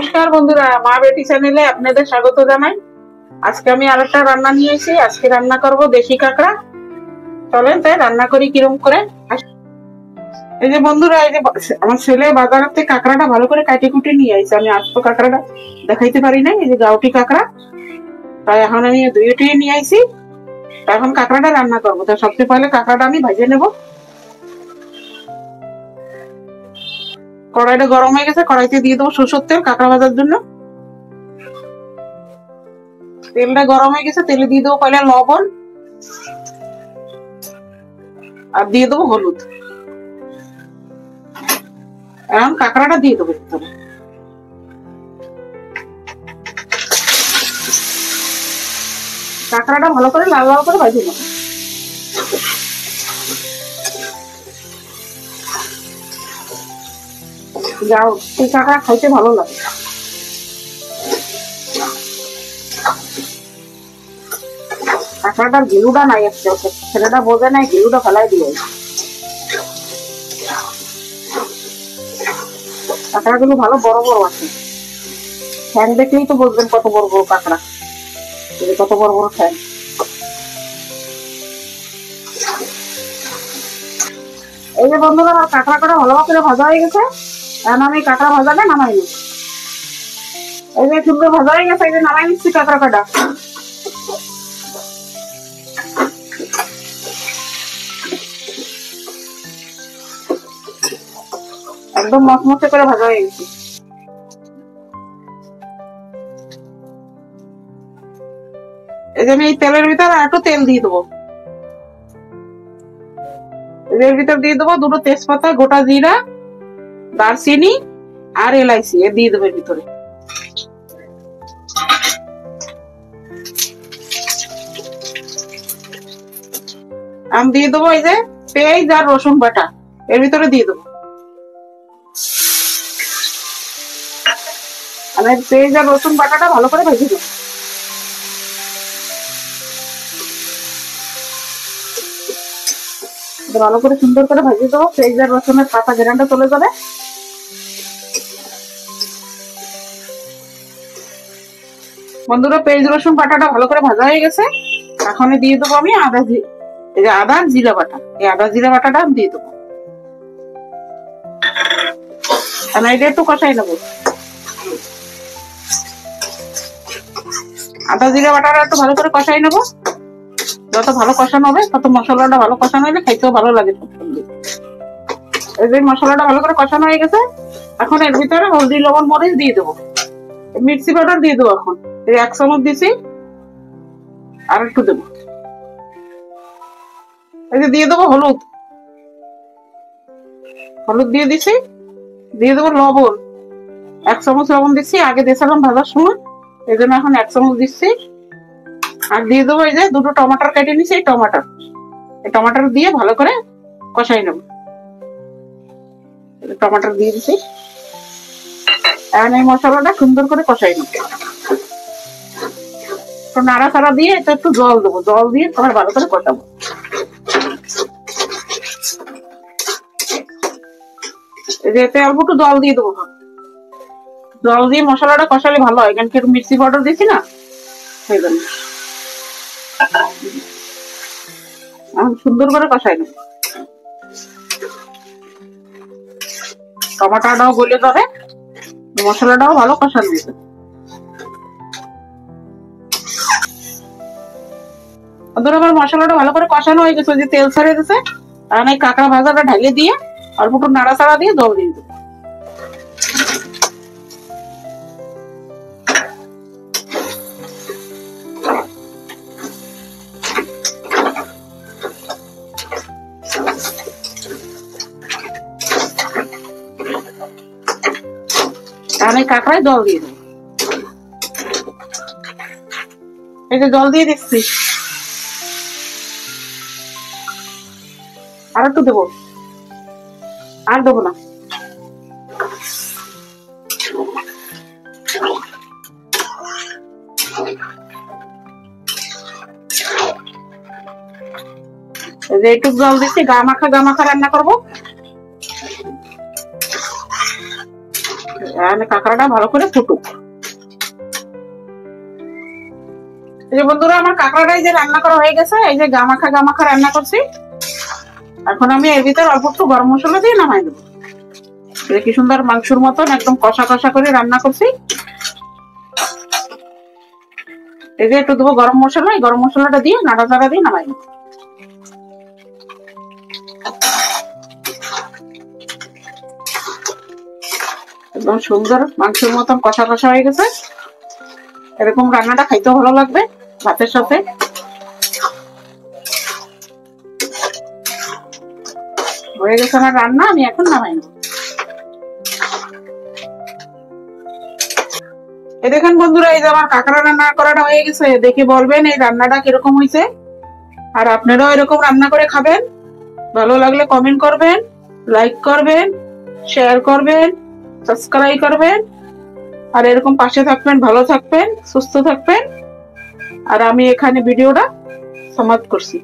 নমস্কার বন্ধুরা, মা বেটি চ্যানেলে আপনাদের স্বাগত জানাই। আজকে আমি আরেকটা রান্না নিয়ে এসেছি। আজকে রান্না করব দেশি কাঁকড়া। চলেন তাই রান্না করি কিরম করে। এই যে বন্ধুরা, এই যে আমার ছেলে বাজার থেকে কাঁকড়াটা ভালো করে কাটে কুটে নিয়ে আসছে। আমি আজ তো কাঁকড়াটা দেখাইতে পারি না। এই যে গাউটি কাঁকড়া, তাই এখন আমি ধুয়ে নিয়ে আসি। এখন কাঁকড়াটা রান্না করবো। তো সবচেয়ে পহলে কাঁকড়াটা আমি ভেজে নেব। কড়াইটা গরম হয়ে গেছে, কড়াইতে দিয়ে দেবো সরষের তেল কাঁকড়া ভাজার জন্য। তেলটা গরম হয়ে গেছে, তেলে দিয়ে দেবো পহলে লবণ আর দিয়ে দেবো হলুদ। এখন কাঁকড়াটা দিয়ে দেবো ভিতরে। কাঁকড়াটা ভালো করে লাল লাল করে ভাজে নেবো। যাও, এই কাঁকড়া খাইতে ভালো লাগে। কাঁকড়াটার গিলুটা নাই, ছেলেটা বোঝে নাই, গিলুটা ফেলাই দিয়ে। কাঁকড়াগুলো ভালো বড় বড় আছে, ঠ্যাং দেখলেই তো বুঝবেন কত বড় বড় কাঁকড়া। কত বড় বড় ঠ্যাং। এই যে বন্ধুরা, আমার কাঁকড়া কটা ভালো করে ভাজা হয়ে গেছে। এখন আমি কাঁকড়া ভাজাটা নামাই নিচ্ছি। এই যে সুন্দর ভাজা হয়ে গেছে, এই যে নামাই নিচ্ছি কাঁকড়া কটা। একদম মচমচে করে ভাজা হয়ে গেছে। এই যে আমি এই তেলের ভিতরে একটু তেল দিয়ে দেবো। এর ভিতর দিয়ে দেবো দুটো তেজপাতা, গোটা জিরা, দারচিনি আর এলাইচি দিয়ে দেবো এর ভিতরে। আমি দিয়ে দেবো এই যে পেঁয়াজ আর রসুন বাটা এর ভিতরে দিয়ে দেবো। আমি পেঁয়াজ আর রসুন বাটাটা ভালো করে ভেজে দেবো। ভালো করে সুন্দর করে ভেজে দেবো। পেঁয়াজ আর রসুনের কাঁচা ঘ্রাণটা চলে যাবে। বন্ধুরা, পেঁয়াজ রসুন বাটাটা ভালো করে ভাজা হয়ে গেছে। এখন দিয়ে দেবো আমি আদা জিরা বাটা। এই আদা জিরা বাটাটা আমি দিয়ে দেবো। আমি এটা একটু কষাই নেবো। আদা জিরা বাটাটা একটু ভালো করে কষাই নেবো। যত ভালো কষানো হবে তত মশলাটা ভালো কষানো হলে খাইতেও ভালো লাগে। এই যে মশলাটা ভালো করে কষানো হয়ে গেছে, এখন এর ভিতরে হলদি লবণ মরিচ দিয়ে দেবো। মির্চি পাউডার দিয়ে দেবো। এখন এই 1 চামচ দিছি, আর একটু দেবো। এই যে দিয়ে দেবো হলুদ। হলুদ দিয়ে দিছি। দিয়ে দেবো লবণ। 1 চামচ লবণ দিচ্ছি, আগে দিয়েছিলাম ভাজার সময়, এই জন্য এখন 1 চামচ দিচ্ছি। আর দিয়ে দেবো এই যে দুটো টমাটার কেটে নিছি। এই টমাটার দিয়ে ভালো করে কষাই নেব। টমাটার দিয়ে দিছি। এখন এই মশলাটা সুন্দর করে কষাই নেব। নাড়াচাড়া দিয়ে এটা একটু জল দেবো। জল দিয়ে তোমার ভালো করে কষাবো। এতে অল্প একটু জল দিয়ে দেবো। জল দিয়ে মশলাটা কষালে ভালো হয়, কারণ কি একটু মির্চি পাউডার দিচ্ছি না, সেই জন্য। সুন্দর করে কষাই নেব। টমাটোটাও গলে যাবে, মশলাটাও ভালো কষানো দিতে। আমার মশলাটা ভালো করে কষানো হয়ে গেছে, যে তেল ছেড়ে দিচ্ছে। আর এই কাঁকড়া ভাজাটা ঢালে দিয়ে অল্প একটু নাড়াচাড়া দিয়ে জল দিয়ে দেবো। আমি কাঁকড়ায় জল দিয়ে দেবো। এই যে জল দিয়ে দিচ্ছি, আর একটু দেবো, আর দেবো না। একটু জল দিচ্ছি, গা মাখা রান্না করবো। কাঁকড়াটা ভালো করে ফুটুক। এই যে বন্ধুরা আমার কাঁকড়াটাই যে রান্না করা হয়ে গেছে, এই যে গামাখা গামাখা রান্না করছি। এখন আমি এর ভিতর অল্প একটু গরম মশলা দিয়ে নামাই দেবো। কি সুন্দর মাংসের মতন একদম কষা কষা করে রান্না করছি। এই যে একটু দেবো গরম মশলা, এই গরম মশলাটা দিয়ে নাড়াচাড়া দিয়ে নামাই দেবো। একদম সুন্দর মাংসের মতন কষা কষা হয়ে গেছে। এরকম রান্নাটা খাইতে ভালো লাগবে ভাতের সাথে। হয়ে গেছে আমার রান্না, আমি এখন নামাই নেব। এই দেখেন বন্ধুরা, এই যে আমার কাঁকড়া রান্না করাটা হয়ে গেছে। দেখে বলবেন এই রান্নাটা কিরকম হয়েছে, আর আপনারাও এরকম রান্না করে খাবেন। ভালো লাগলে কমেন্ট করবেন, লাইক করবেন, শেয়ার করবেন, সাবস্ক্রাইব করবেন, আর এরকম পাশে থাকবেন। ভালো থাকবেন, সুস্থ থাকবেন। আর আমি এখানে ভিডিওটা সমাপ্ত করছি।